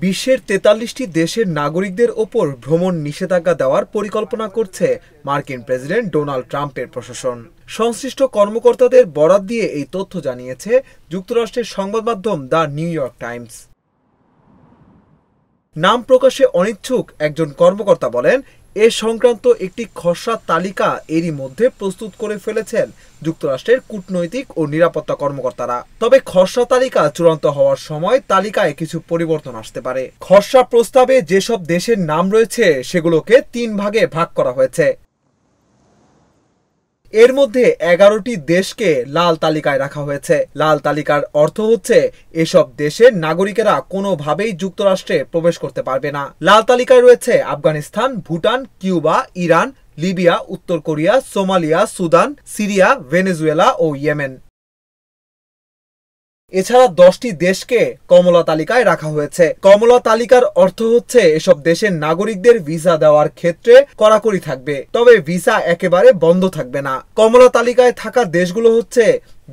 বিশ্বের ৪৩টি দেশের নাগরিকদের ওপর ভ্রমণ নিষেধাজ্ঞা দেওয়ার পরিকল্পনা করছে মার্কিন প্রেসিডেন্ট ডোনাল্ড ট্রাম্পের প্রশাসন। সংশ্লিষ্ট কর্মকর্তাদের বরাত দিয়ে এই তথ্য জানিয়েছে যুক্তরাষ্ট্রের সংবাদ মাধ্যম দ্য নিউ ইয়র্ক টাইমস। নাম প্রকাশে অনিচ্ছুক একজন কর্মকর্তা বলেন, এ সংক্রান্ত একটি খসড়া তালিকা এরই মধ্যে প্রস্তুত করে ফেলেছেন যুক্তরাষ্ট্রের কূটনৈতিক ও নিরাপত্তা কর্মকর্তারা। তবে খসড়া তালিকা চূড়ান্ত হওয়ার সময় তালিকায় কিছু পরিবর্তন আসতে পারে। খসড়া প্রস্তাবে যেসব দেশের নাম রয়েছে সেগুলোকে ৩ ভাগে ভাগ করা হয়েছে। এর মধ্যে ১১টি দেশকে লাল তালিকায় রাখা হয়েছে। লাল তালিকার অর্থ হচ্ছে এসব দেশের নাগরিকেরা কোনোভাবেই যুক্তরাষ্ট্রে প্রবেশ করতে পারবে না। লাল তালিকায় রয়েছে Afghanistan, Bhutan, Cuba, Iran, Libya, উত্তর Korea, Somalia, Sudan, Syria, Venezuela ও ইয়েমেন। এছাড়া 10টি দেশকে কমলা তালিকায় রাখা হয়েছে। কমলা তালিকার অর্থ হচ্ছে এসব দেশের নাগরিকদের ভিসা দেওয়ার ক্ষেত্রে কড়াকড়ি থাকবে, তবে ভিসা একেবারে বন্ধ থাকবে না। কমলা তালিকায় থাকা দেশগুলো হচ্ছে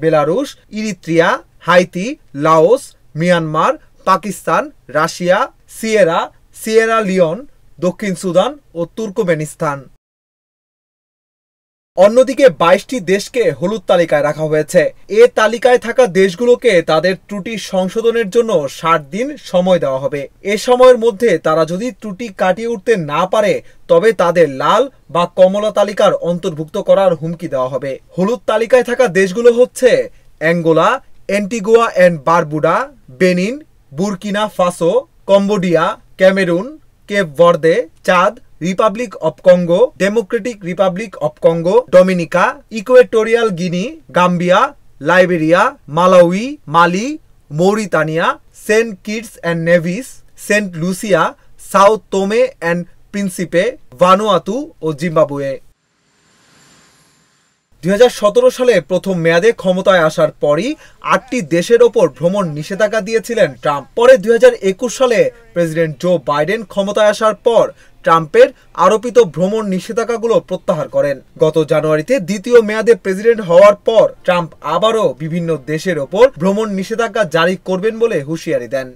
Belarus, Eritrea, Haiti, Laos, Myanmar, Pakistan, Russia, Sierra Leone, দক্ষিণ সুদান ও তুর্কমেনিস্তান। অন্যদিকে 22টি দেশকে হলুদ তালিকায় রাখা হয়েছে। এ তালিকায় থাকা দেশগুলোকে তাদের ত্রুটি সংশোধনের জন্য 60 দিন সময় দেওয়া হবে। এ সময়ের মধ্যে তারা যদি ত্রুটি কাটিয়ে উঠতে না পারে তবে তাদের লাল বা কমলা তালিকার অন্তর্ভুক্ত করার হুমকি দেওয়া হবে। হলুদ তালিকায় থাকা দেশগুলো হচ্ছে Angola, Antigua and Barbuda, Benin, Burkina Faso, Cambodia, Cameroon, Cape Verde, Chad, Republic of Congo, Democratic Republic of Congo, Dominica, Equatorial Guinea, Gambia, Liberia, Malawi, Mali, Mauritania, Saint Kitts and Nevis, Saint Lucia, Sao Tome and Principe, Vanuatu ও Zimbabwe. ২০১৭ সালে প্রথম মেয়াদে ক্ষমতায় আসার পরই ৮টি দেশের ওপর ভ্রমণ নিষেধাজ্ঞা দিয়েছিলেন ট্রাম্প। পরে ২০২১ সালে প্রেসিডেন্ট জো বাইডেন ক্ষমতায় আসার পর ট্রাম্পের আরোপিত ভ্রমণ নিষেধাজ্ঞাগুলো প্রত্যাহার করেন। গত জানুয়ারিতে দ্বিতীয় মেয়াদে প্রেসিডেন্ট হওয়ার পর ট্রাম্প আবারও বিভিন্ন দেশের ওপর ভ্রমণ নিষেধাজ্ঞা জারি করবেন বলে হুঁশিয়ারি দেন।